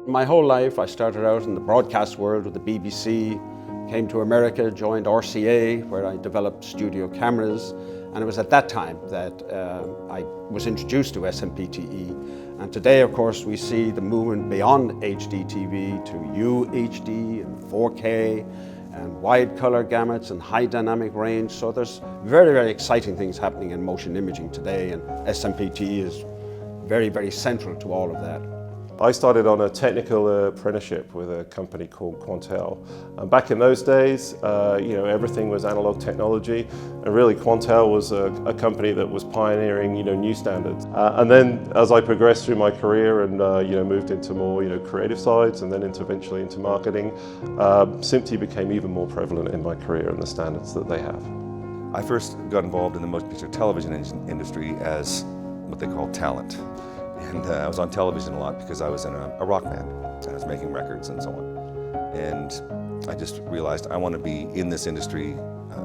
My whole life I started out in the broadcast world with the BBC, came to America, joined RCA where I developed studio cameras, and it was at that time that I was introduced to SMPTE. And today of course we see the movement beyond HD TV to UHD and 4K and wide color gamuts and high dynamic range. So there's very, very exciting things happening in motion imaging today, and SMPTE is very, very central to all of that. I started on a technical apprenticeship with a company called Quantel. And back in those days, everything was analog technology, and really Quantel was a company that was pioneering, new standards. And then as I progressed through my career and moved into more, creative sides, and then eventually into marketing, SMPTE became even more prevalent in my career and the standards that they have. I first got involved in the motion picture television industry as what they call talent. And I was on television a lot because I was in a rock band. I was making records and so on. And I just realized I want to be in this industry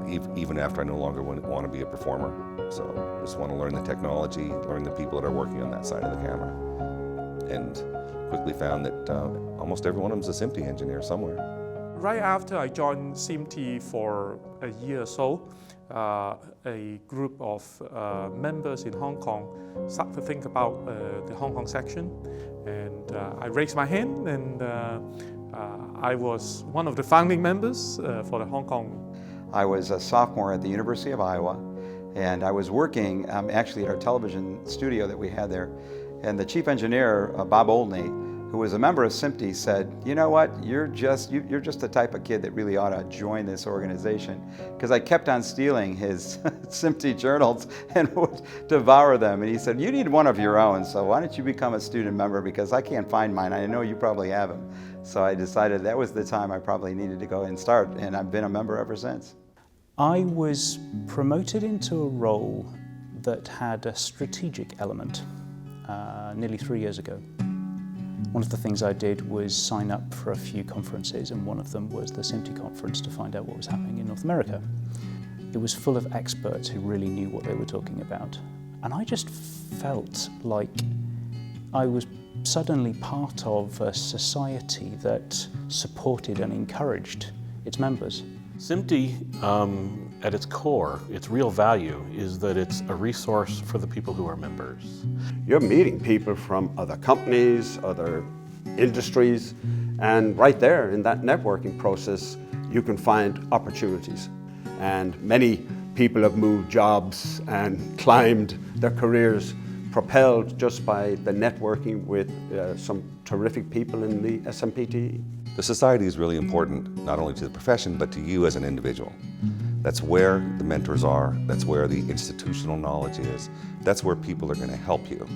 even after I no longer want to be a performer. So I just want to learn the technology, learn the people that are working on that side of the camera. And quickly found that almost every one of them is a SMPTE engineer somewhere. Right after I joined SMPTE for a year or so, a group of members in Hong Kong started to think about the Hong Kong section, and I raised my hand, and I was one of the founding members for the Hong Kong. I was a sophomore at the University of Iowa, and I was working actually at our television studio that we had there, and the chief engineer, Bob Oldney, who was a member of SMPTE, said, "You know what, you're just the type of kid that really ought to join this organization." Because I kept on stealing his SMPTE journals and would devour them. And he said, "You need one of your own, so why don't you become a student member, because I can't find mine. I know you probably have them." So I decided that was the time I probably needed to go and start, and I've been a member ever since. I was promoted into a role that had a strategic element nearly 3 years ago. One of the things I did was sign up for a few conferences, and one of them was the SMPTE conference to find out what was happening in North America. It was full of experts who really knew what they were talking about. And I just felt like I was suddenly part of a society that supported and encouraged its members. SMPTE, at its core, its real value is that it's a resource for the people who are members. You're meeting people from other companies, other industries, and right there in that networking process, you can find opportunities. And many people have moved jobs and climbed their careers propelled just by the networking with some terrific people in the SMPTE. The society is really important, not only to the profession, but to you as an individual. That's where the mentors are, that's where the institutional knowledge is, that's where people are going to help you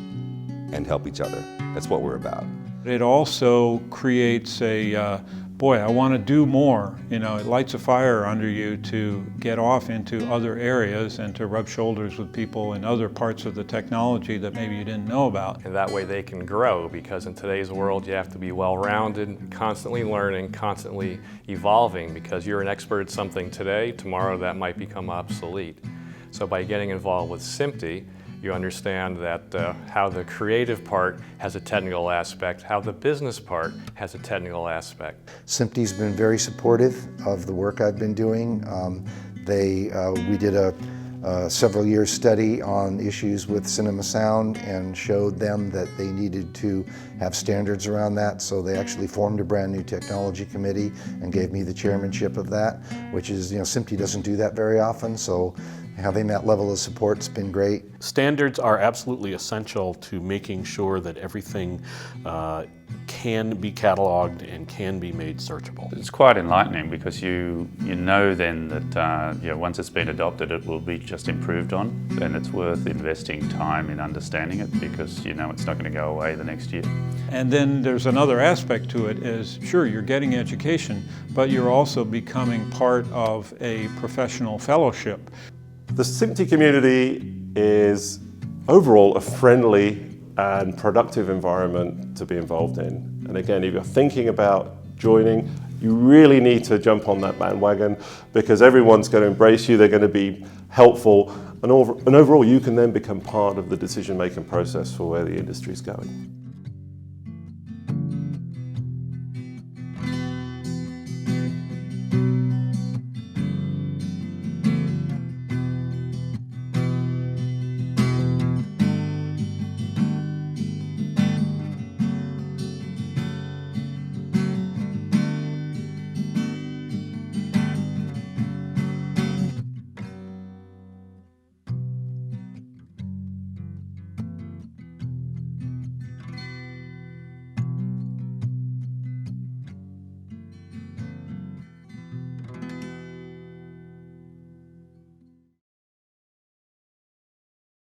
and help each other. That's what we're about. It also creates a, boy, I want to do more. It lights a fire under you to get off into other areas and to rub shoulders with people in other parts of the technology that maybe you didn't know about. And that way they can grow, because in today's world you have to be well-rounded, constantly learning, constantly evolving, because you're an expert at something today, tomorrow that might become obsolete. So by getting involved with SMPTE, you understand that how the creative part has a technical aspect, how the business part has a technical aspect. SMPTE's been very supportive of the work I've been doing. We did a several-year study on issues with cinema sound and showed them that they needed to have standards around that, so they actually formed a brand new technology committee and gave me the chairmanship of that, which is, SMPTE doesn't do that very often, so having that level of support's been great. Standards are absolutely essential to making sure that everything can be cataloged and can be made searchable. It's quite enlightening, because you know then that once it's been adopted it will be just improved on, and it's worth investing time in understanding it, because you know it's not going to go away the next year. And then there's another aspect to it is, sure, you're getting education, but you're also becoming part of a professional fellowship. The SMPTE community is overall a friendly and productive environment to be involved in. And again, if you're thinking about joining, you really need to jump on that bandwagon, because everyone's going to embrace you, they're going to be helpful, and overall you can then become part of the decision-making process for where the industry is going.